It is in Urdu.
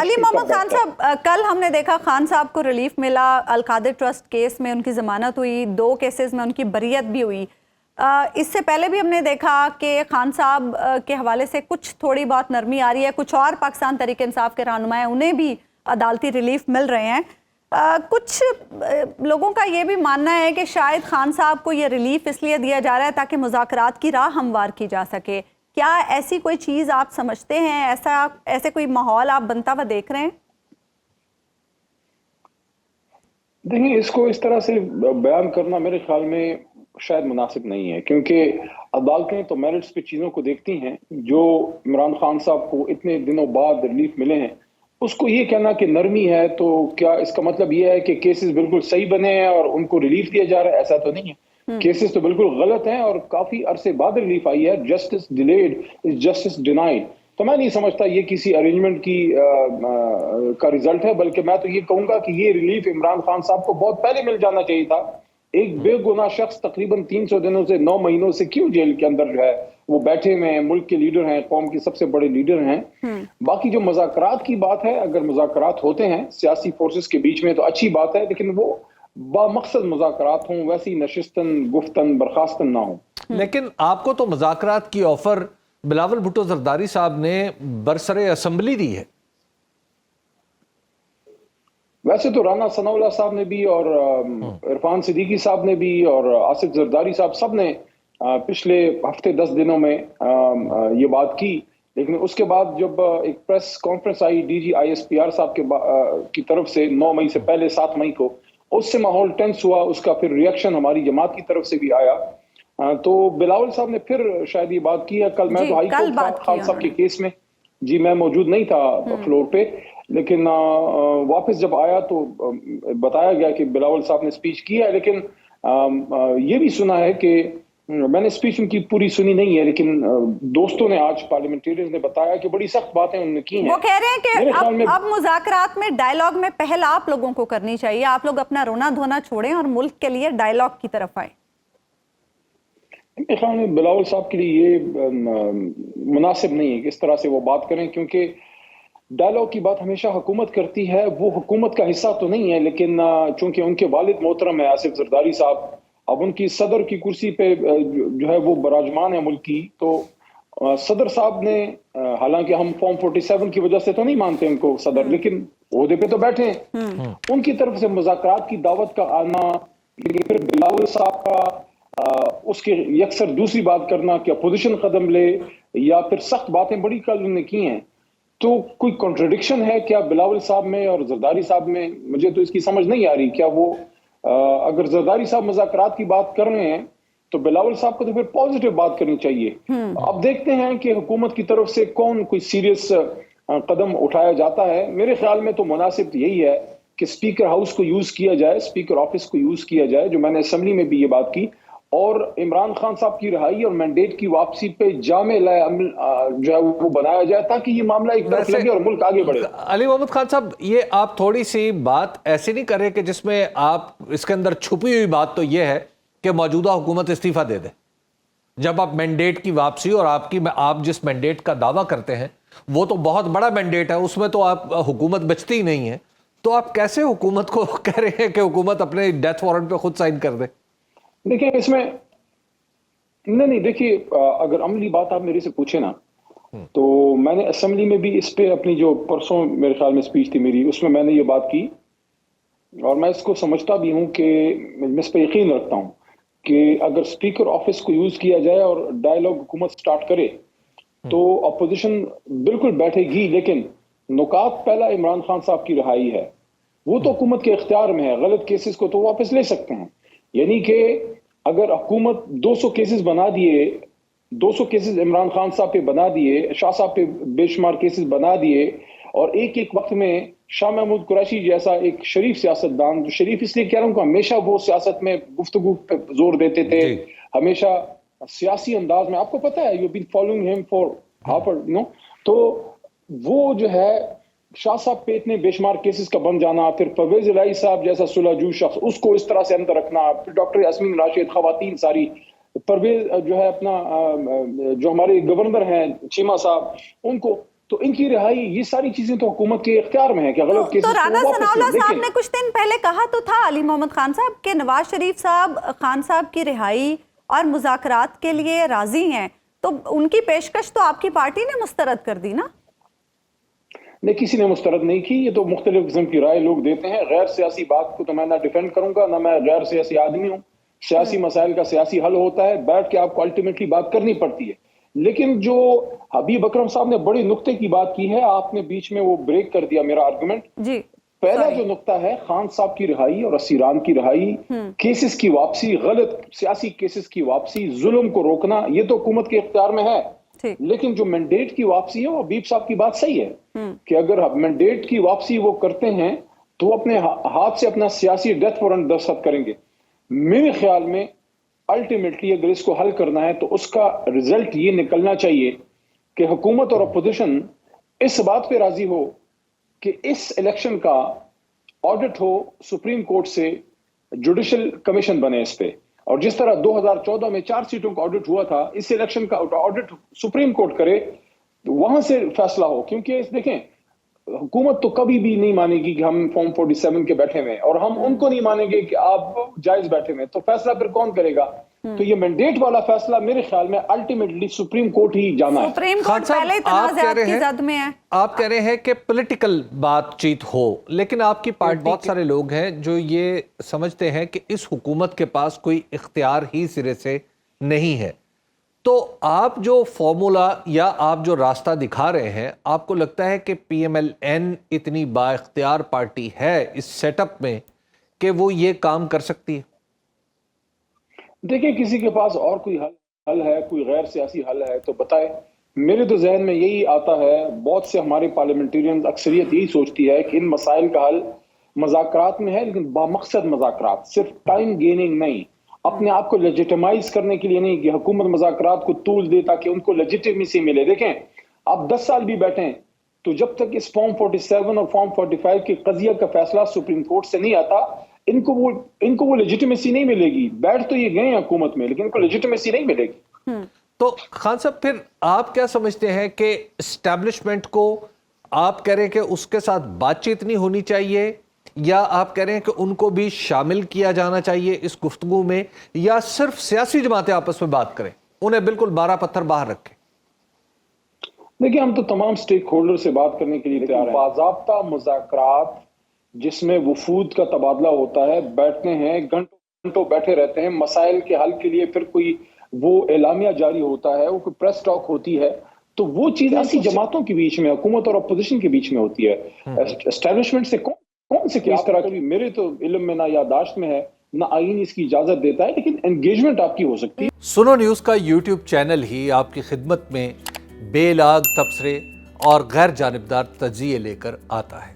علی محمد خان صاحب، کل ہم نے دیکھا خان صاحب کو ریلیف ملا، القادر ٹرسٹ کیس میں ان کی ضمانت ہوئی، 2 کیسز میں ان کی بریت بھی ہوئی۔ اس سے پہلے بھی ہم نے دیکھا کہ خان صاحب کے حوالے سے کچھ تھوڑی بہت نرمی آ رہی ہے، کچھ اور پاکستان تحریک انصاف کے رہنما ہیں انہیں بھی عدالتی ریلیف مل رہے ہیں۔ کچھ لوگوں کا یہ بھی ماننا ہے کہ شاید خان صاحب کو یہ ریلیف اس لیے دیا جا رہا ہے تاکہ مذاکرات کی راہ ہموار کی جا سکے۔ کیا ایسی کوئی چیز آپ سمجھتے ہیں، ایسے کوئی ماحول آپ بنتا ہوا دیکھ رہے ہیں؟ دیکھیں، اس کو اس طرح سے بیان کرنا میرے خیال میں شاید مناسب نہیں ہے، کیونکہ عدالتیں تو میرٹس پہ چیزوں کو دیکھتی ہیں۔ جو عمران خان صاحب کو اتنے دنوں بعد ریلیف ملے ہیں، اس کو یہ کہنا کہ نرمی ہے، تو کیا اس کا مطلب یہ ہے کہ کیسز بالکل صحیح بنے ہیں اور ان کو ریلیف دیا جا رہا ہے؟ ایسا تو نہیں ہے، کیسز تو بالکل غلط ہیں اور کافی عرصے بعد ریلیف آئی ہے۔ Justice delayed is justice denied. تو میں نہیں سمجھتا یہ کسی ارینجمنٹ کا ریزلٹ ہے، بلکہ میں تو یہ کہوں گا کہ یہ ریلیف عمران خان صاحب کو بہت پہلے مل جانا چاہیے تھا۔ ایک بے گناہ شخص تقریباً 300 دنوں سے 9 مہینوں سے کیوں جیل کے اندر جو ہے وہ بیٹھے ہوئے ہیں، ملک کے لیڈر ہیں، قوم کے سب سے بڑے لیڈر ہیں۔ باقی جو مذاکرات کی بات ہے، اگر مذاکرات ہوتے ہیں سیاسی فورسز کے بیچ میں تو اچھی بات ہے، لیکن وہ با مقصد مذاکرات ہوں، ویسی نشستن گفتن برخاستن نہ ہوں۔ لیکن آپ کو تو مذاکرات کی آفر بلاول بھٹو زرداری صاحب نے برسر اسمبلی دی ہے۔ ویسے تو رانا ثناء اللہ صاحب نے بھی اور عرفان صدیقی صاحب نے بھی اور آصف زرداری صاحب سب نے پچھلے ہفتے 10 دنوں میں یہ بات کی، لیکن اس کے بعد جب ایک پریس کانفرنس آئی D G I S P R صاحب کی طرف سے 9 مئی سے پہلے 7 مئی کو، اس سے ماحول ٹینس ہوا، اس کا پھر ریئیکشن ہماری جماعت کی طرف سے بھی آیا۔ تو بلاول صاحب نے پھر شاید یہ بات کی ہے کل۔ میں تو ہائی کورٹ خان صاحب کے کیس میں جی میں موجود نہیں تھا فلور پہ، لیکن واپس جب آیا تو بتایا گیا کہ بلاول صاحب نے سپیچ کی ہے، لیکن یہ بھی سنا ہے کہ میں نے سپیچ ان کی پوری سنی نہیں ہے، لیکن دوستوں نے آج پارلیمنٹیرینز نے بتایا کہ بڑی سخت باتیں انہوں نے کی ہیں۔ وہ کہہ رہے ہیں کہ اب مذاکرات میں ڈائیلاگ میں پہل آپ لوگوں کو کرنی چاہیے، آپ لوگ اپنا رونا دھونا چھوڑیں اور ملک کے لیے ڈائیلاگ کی طرف آئیں۔ میرے خیال میں بلاول صاحب کے لیے یہ مناسب نہیں ہے کہ اس طرح سے وہ بات کریں، کیونکہ ڈائیلاگ کی بات ہمیشہ حکومت کرتی ہے، وہ حکومت کا حصہ تو نہیں ہے، لیکن چونکہ ان کے والد محترم ہیں آصف زرداری صاحب، اب ان کی صدر کی کرسی پہ جو ہے وہ براجمان ہے ملک کی، تو صدر صاحب نے، حالانکہ ہم فارم 47 کی وجہ سے تو نہیں مانتے ان کو صدر، لیکن عہدے پہ تو بیٹھے ہیں، ان کی طرف سے مذاکرات کی دعوت کا آنا، پھر بلاول صاحب کا اس کے یکسر دوسری بات کرنا کہ اپوزیشن قدم لے، یا پھر سخت باتیں بڑی کل انہوں نے کی ہیں، تو کوئی کنٹرڈکشن ہے کیا بلاول صاحب میں اور زرداری صاحب میں؟ مجھے تو اس کی سمجھ نہیں آ رہی۔ کیا وہ اگر زرداری صاحب مذاکرات کی بات کر رہے ہیں تو بلاول صاحب کو تو پھر پازیٹیو بات کرنی چاہیے۔ اب دیکھتے ہیں کہ حکومت کی طرف سے کون کوئی سیریس قدم اٹھایا جاتا ہے۔ میرے خیال میں تو مناسب یہی ہے کہ اسپیکر ہاؤس کو یوز کیا جائے، اسپیکر آفس کو یوز کیا جائے، جو میں نے اسمبلی میں بھی یہ بات کی، اور عمران خان صاحب کی رہائی اور مینڈیٹ کی واپسی پہ جامع عمل جو ہے وہ بنایا جائے، تاکہ یہ معاملہ ایک طرف لگے اور ملک آگے بڑھے۔ علی محمد خان صاحب، یہ آپ تھوڑی سی بات ایسے نہیں کریں کہ جس میں آپ اس کے اندر چھپی ہوئی بات تو یہ ہے کہ موجودہ حکومت استعفیٰ دے دے۔ جب آپ مینڈیٹ کی واپسی اور آپ جس مینڈیٹ کا دعویٰ کرتے ہیں وہ تو بہت بڑا مینڈیٹ ہے، اس میں تو آپ حکومت بچتی ہی نہیں ہے، تو آپ کیسے حکومت کو کہہ رہے ہیں کہ حکومت اپنے ڈیتھ وارنٹ پہ خود سائن کر دے؟ دیکھیں اس میں نہیں دیکھیے، اگر عملی بات آپ میرے سے پوچھیں نا، تو میں نے اسمبلی میں بھی اس پہ اپنی جو پرسوں میرے خیال میں سپیچ تھی میری، اس میں میں نے یہ بات کی، اور میں اس کو سمجھتا بھی ہوں کہ میں اس پہ یقین رکھتا ہوں کہ اگر اسپیکر آفس کو یوز کیا جائے اور ڈائیلاگ حکومت سٹارٹ کرے تو اپوزیشن بالکل بیٹھے گی، لیکن نکات پہلا عمران خان صاحب کی رہائی ہے، وہ تو حکومت کے اختیار میں ہے، غلط کیسز کو تو واپس لے سکتے ہیں، یعنی کہ اگر حکومت 200 کیسز بنا دیے، 200 کیسز عمران خان صاحب پہ بنا دیے، شاہ صاحب پہ بے شمار کیسز بنا دیے، اور ایک وقت میں شاہ محمود قریشی جیسا ایک شریف سیاستدان، جو شریف اس لیے کہہ رہا ہوں کہ ہمیشہ وہ سیاست میں گفتگو پہ زور دیتے تھے، ہمیشہ سیاسی انداز میں، آپ کو پتہ ہے، یو بین فالوئنگ ہم فار ہافر، تو وہ جو ہے شاہ صاحب پہ اتنے بے شمار کیسز کا بن جانا، پھر پرویز الہی صاحب جیسا صلح جو شخص، اس کو اس طرح سے اندر رکھنا، پھر ڈاکٹر یاسمین راشد، خواتین ساری، پرویز جو ہے اپنا جو ہمارے گورنر ہیں چیمہ صاحب، ان کو، تو ان کی رہائی، یہ ساری چیزیں تو حکومت کے اختیار میں ہے کہ غلط کیسز تو رانا کو واپس ثناءاللہ لیں۔ صاحب لیکن نے کچھ دن پہلے کہا تو تھا علی محمد خان صاحب کہ نواز شریف صاحب خان صاحب کی رہائی اور مذاکرات کے لیے راضی ہیں، تو ان کی پیشکش تو آپ کی پارٹی نے مسترد کر دی نا؟ نہیں، کسی نے مسترد نہیں کی، یہ تو مختلف قسم کی رائے لوگ دیتے ہیں۔ غیر سیاسی بات کو تو میں نہ ڈیفینڈ کروں گا، نہ میں غیر سیاسی آدمی ہوں۔ سیاسی مسائل کا سیاسی حل ہوتا ہے، بیٹھ کے آپ کو الٹیمیٹلی بات کرنی پڑتی ہے۔ لیکن جو حبیب اکرم صاحب نے بڑی نقطے کی بات کی ہے، آپ نے بیچ میں وہ بریک کر دیا میرا آرگومنٹ۔ جی پہلا جو نقطہ ہے خان صاحب کی رہائی اور اسیران کی رہائی، کیسز کی واپسی، غلط سیاسی کیسز کی واپسی، ظلم کو روکنا، یہ تو حکومت کے اختیار میں ہے۔ لیکن جو مینڈیٹ کی واپسی ہے، وہ حبیب صاحب کی بات صحیح ہے کہ اگر مینڈیٹ کی واپسی وہ کرتے ہیں تو وہ اپنے ہاتھ سے اپنا سیاسی ڈیتھ وارنٹ دستخط کریں گے۔ میرے خیال میں الٹیمیٹلی اگر اس کو حل کرنا ہے تو اس کا رزلٹ یہ نکلنا چاہیے کہ حکومت اور اپوزیشن اس بات پہ راضی ہو کہ اس الیکشن کا آڈٹ ہو سپریم کورٹ سے، جوڈیشل کمیشن بنے اس پہ، اور جس طرح 2014 میں 4 سیٹوں کا آڈٹ ہوا تھا، اس الیکشن کا آڈٹ سپریم کورٹ کرے، وہاں سے فیصلہ ہو۔ کیونکہ دیکھیں، حکومت تو کبھی بھی نہیں مانے گی کہ ہم فارم 47 کے بیٹھے ہوئے، اور ہم ان کو نہیں مانیں گے کہ آپ جائز بیٹھے ہوئے، تو فیصلہ پھر کون کرے گا؟ تو یہ مینڈیٹ والا فیصلہ میرے خیال میں الٹیمیٹلی سپریم کورٹ ہی جانا ہے۔ سپریم کورٹ پہلے تنازعات کی زد میں ہے۔ آپ کہہ رہے ہیں کہ پولیٹیکل بات چیت ہو، لیکن آپ کی پارٹی بہت سارے لوگ ہیں جو یہ سمجھتے ہیں کہ اس حکومت کے پاس کوئی اختیار ہی سرے سے نہیں ہے۔ تو آپ جو فارمولا یا آپ جو راستہ دکھا رہے ہیں، آپ کو لگتا ہے کہ پی ایم ایل این اتنی با اختیار پارٹی ہے اس سیٹ اپ میں کہ وہ یہ کام کر سکتی ہے؟ دیکھیں، کسی کے پاس اور کوئی حل ہے، کوئی غیر سیاسی حل ہے تو بتائے۔ میرے تو ذہن میں یہی آتا ہے، بہت سے ہمارے پارلیمنٹیرین اکثریت یہی سوچتی ہے کہ ان مسائل کا حل مذاکرات میں ہے، لیکن بامقصد مذاکرات، صرف ٹائم گیننگ نہیں، اپنے آپ کو لیجیٹمائز کرنے کے لیے نہیں کہ حکومت مذاکرات کو طول دے تاکہ ان کو لیجیٹمیسی ملے۔ دیکھیں، آپ 10 سال بھی بیٹھیں تو جب تک اس فارم 47 اور فارم 45 کے قضیہ کا فیصلہ سپریم کورٹ سے نہیں آتا، ان کو وہ لیجیٹمیسی نہیں ملے گی۔ بیٹھ تو یہ گئے ہیں حکومت میں، لیکن ان کو لیجیٹمیسی نہیں ملے گی۔ تو خان صاحب، پھر آپ کیا سمجھتے ہیں کہ اسٹیبلشمنٹ کو آپ کہہ رہے ہیں کہ اس کے ساتھ بات چیت نہیں ہونی چاہیے، یا آپ کہہ رہے ہیں کہ ان کو بھی شامل کیا جانا چاہیے اس گفتگو میں، یا صرف سیاسی جماعتیں آپس میں بات کریں، انہیں بالکل 12 پتھر باہر رکھیں؟ دیکھیں، ہم تو تمام سٹیک ہولڈر سے بات کرنے کے لیے تیار ہیں۔ باضابطہ مذاکرات جس میں وفود کا تبادلہ ہوتا ہے، بیٹھتے ہیں، گھنٹوں بیٹھے رہتے ہیں مسائل کے حل کے لیے، پھر کوئی وہ اعلامیہ جاری ہوتا ہے، وہ کوئی پریس ٹاک ہوتی ہے، تو وہ چیز ایسی جماعتوں کے بیچ میں، حکومت اور اپوزیشن کے بیچ میں ہوتی ہے۔ اسٹیبلشمنٹ سے کون سے اس طرح کی، میرے تو علم میں نہ یادداشت میں ہے، نہ آئین اس کی اجازت دیتا ہے، لیکن انگیجمنٹ آپ کی ہو سکتی ہے۔ سنو نیوز کا یوٹیوب چینل ہی آپ کی خدمت میں بے لاگ تبصرے اور غیر جانبدار تجزیے لے کر آتا ہے۔